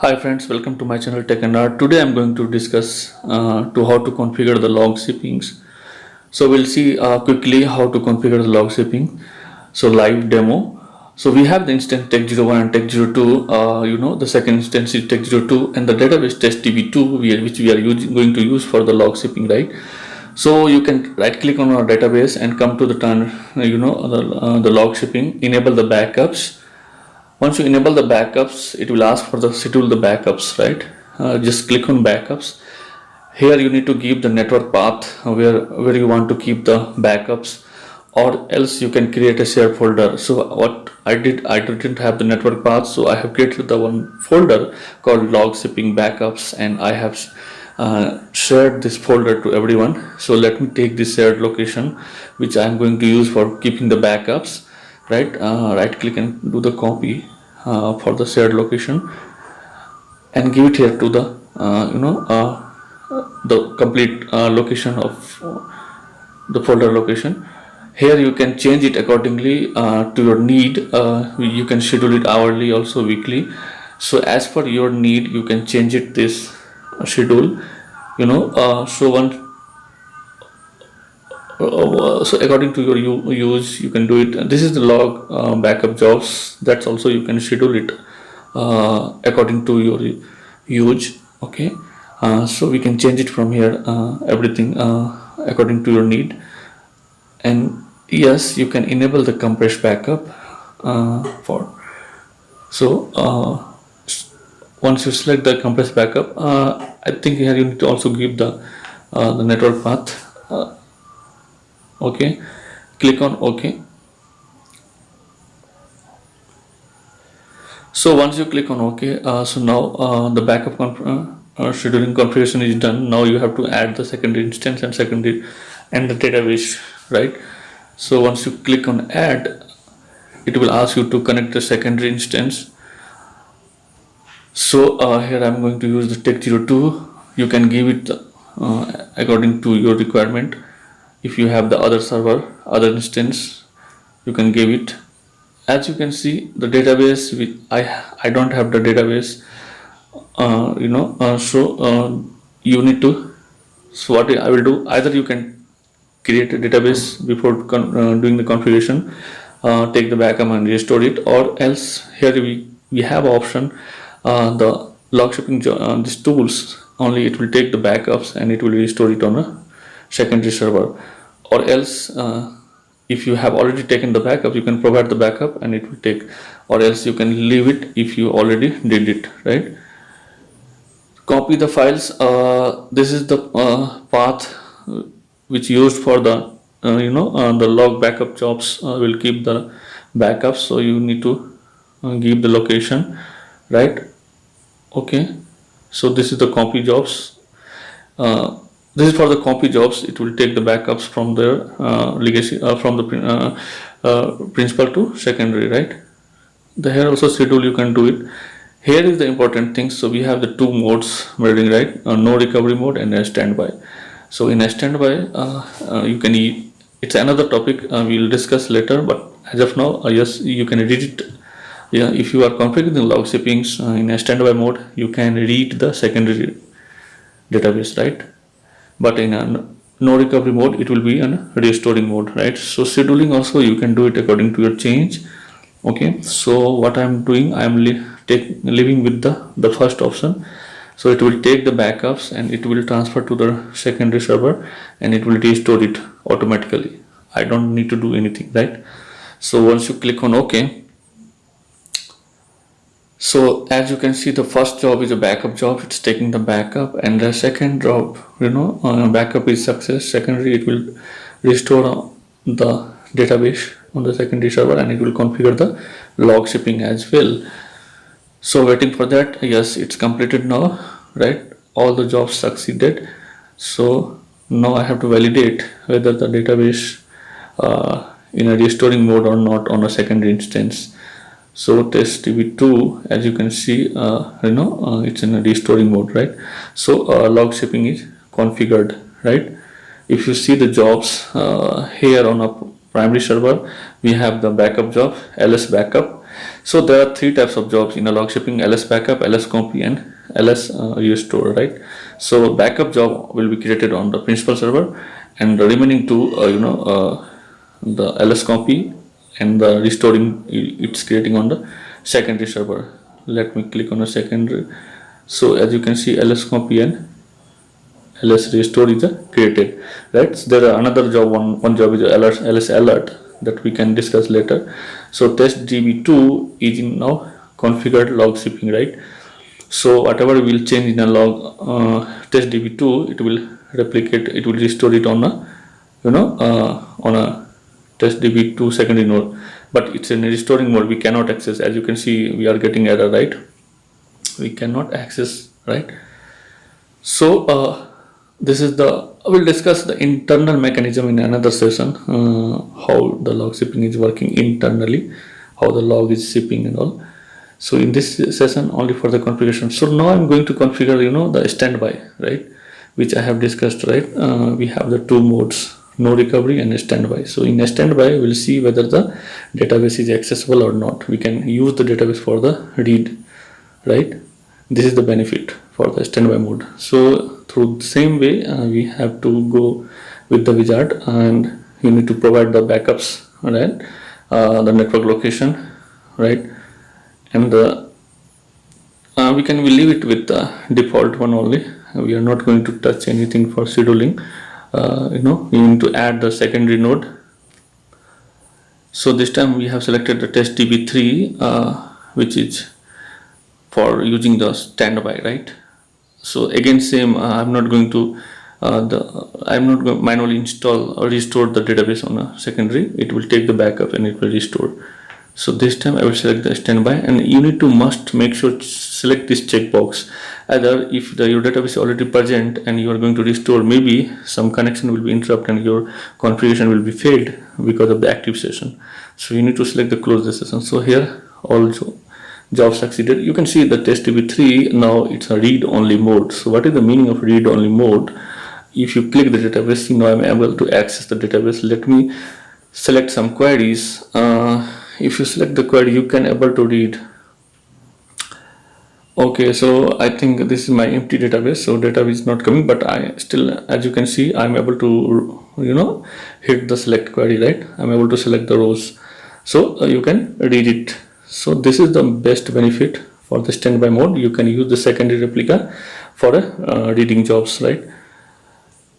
Hi friends, welcome to my channel Tech and Art. Today I'm going to discuss to how to configure the log shippings. So we'll see quickly how to configure the log shipping. So live demo. So we have the instance tech01 and tech02. The second instance is tech02 and the database testdb2 which we are going to use for the log shipping, right? So you can right click on our database and come to the turn, the log shipping, enable the backups. Once you enable the backups, it will ask for the schedule the backups, right? Just click on backups. Here you need to give the network path where you want to keep the backups, or else you can create a shared folder. So what I didn't have the network path, so I have created the one folder called log shipping backups, and I have shared this folder to everyone. So let me take this shared location which I am going to use for keeping the backups, right? Right click and do the copy for the shared location and give it here to the complete location of the folder location. Here you can change it accordingly to your need. You can schedule it hourly, also weekly. So as per your need, you can change it this schedule. So according to your use, you can do it. This is the log backup jobs. That's also you can schedule it according to your use. Okay. So we can change it from here, everything according to your need. And yes, you can enable the compressed backup for. So once you select the compressed backup, I think here you need to also give the network path. Okay, click on OK. So once you click on OK, so now the backup scheduling configuration is done. Now you have to add the secondary instance and the database, right? So once you click on add, it will ask you to connect the secondary instance. So here I'm going to use the tech02. You can give it according to your requirement. If you have the other server, other instance, you can give it. As you can see, the database, I don't have the database, so you need to. So what I will do, either you can create a database before doing the configuration, take the backup and restore it, or else here we have option, the log shipping these tools only, it will take the backups and it will restore it on a secondary server. Or else if you have already taken the backup, you can provide the backup and it will take, or else you can leave it if you already did it, right? Copy the files. This is the path which used for the the log backup jobs will keep the backups, so you need to give the location, right? Okay, so this is the copy jobs. This is for the copy jobs. It will take the backups from the legacy from the principal to secondary, right? The here also schedule you can do it. Here is the important thing. So we have the two modes mirroring, right? No recovery mode and a standby. So in a standby, you can it's another topic we'll discuss later. But as of now, yes, you can read it. Yeah, if you are configuring the log shippings in a standby mode, you can read the secondary database, right? But in a no recovery mode, it will be in restoring mode, right? So scheduling also you can do it according to your change. Okay, so what I'm doing, I'm living with the first option. So it will take the backups and it will transfer to the secondary server and it will restore it automatically. I don't need to do anything, right? So once you click on OK, so as you can see, the first job is a backup job. It's taking the backup, and the second job, backup is success. Secondary, it will restore the database on the secondary server, and it will configure the log shipping as well. So waiting for that. Yes, it's completed now, right? All the jobs succeeded. So now I have to validate whether the database in a restoring mode or not on a secondary instance. So test db2, as you can see, it's in a restoring mode, right? So log shipping is configured, right? If you see the jobs here on a primary server, we have the backup job, ls backup. So there are three types of jobs in a log shipping: ls backup, ls copy, and ls restore, right? So backup job will be created on the principal server, and the remaining two, the ls copy and the restoring, it's creating on the secondary server. Let me click on the secondary. So as you can see, ls copy and ls restore is created, right? So there are another job, one job is ls alert, that we can discuss later. So test db2 is in now configured log shipping, right? So whatever we will change in a log test db2, it will replicate, it will restore it on a on a test db2 secondary node, but it's in a restoring mode. We cannot access. As you can see, we are getting error, right? We cannot access, right? So this is the, we'll discuss the internal mechanism in another session, how the log shipping is working internally, how the log is shipping and all. So in this session only for the configuration. So now I'm going to configure the standby, right, which I have discussed, right? We have the two modes, no recovery and standby. So in standby we'll see whether the database is accessible or not. We can use the database for the read, right? This is the benefit for the standby mode. So through the same way, we have to go with the wizard, and you need to provide the backups, right? The network location, right? And we leave it with the default one only. We are not going to touch anything for scheduling. You need to add the secondary node. So this time we have selected the test db3, which is for using the standby, right? So again, same, I'm not going to manually install or restore the database on a secondary. It will take the backup and it will restore. So this time I will select the standby, and you need to must make sure to select this checkbox. Either if your database is already present and you are going to restore, maybe some connection will be interrupted and your configuration will be failed because of the active session. So you need to select the close the session. So here also job succeeded. You can see the test db3 now it's a read only mode. So what is the meaning of read only mode? If you click the database, now I'm able to access the database. Let me select some queries. If you select the query, you can able to read. Okay, so I think this is my empty database, so data is not coming, but I still, as you can see, I'm able to hit the select query, right? I'm able to select the rows, so you can read it. So this is the best benefit for the standby mode. You can use the secondary replica for reading jobs, right?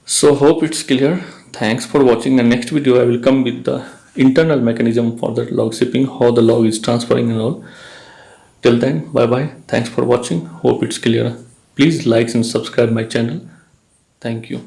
So hope it's clear. Thanks for watching. The next video I will come with the internal mechanism for the log shipping, how the log is transferring and all. Till then, bye bye. Thanks for watching. Hope it's clear. Please like and subscribe my channel. Thank you.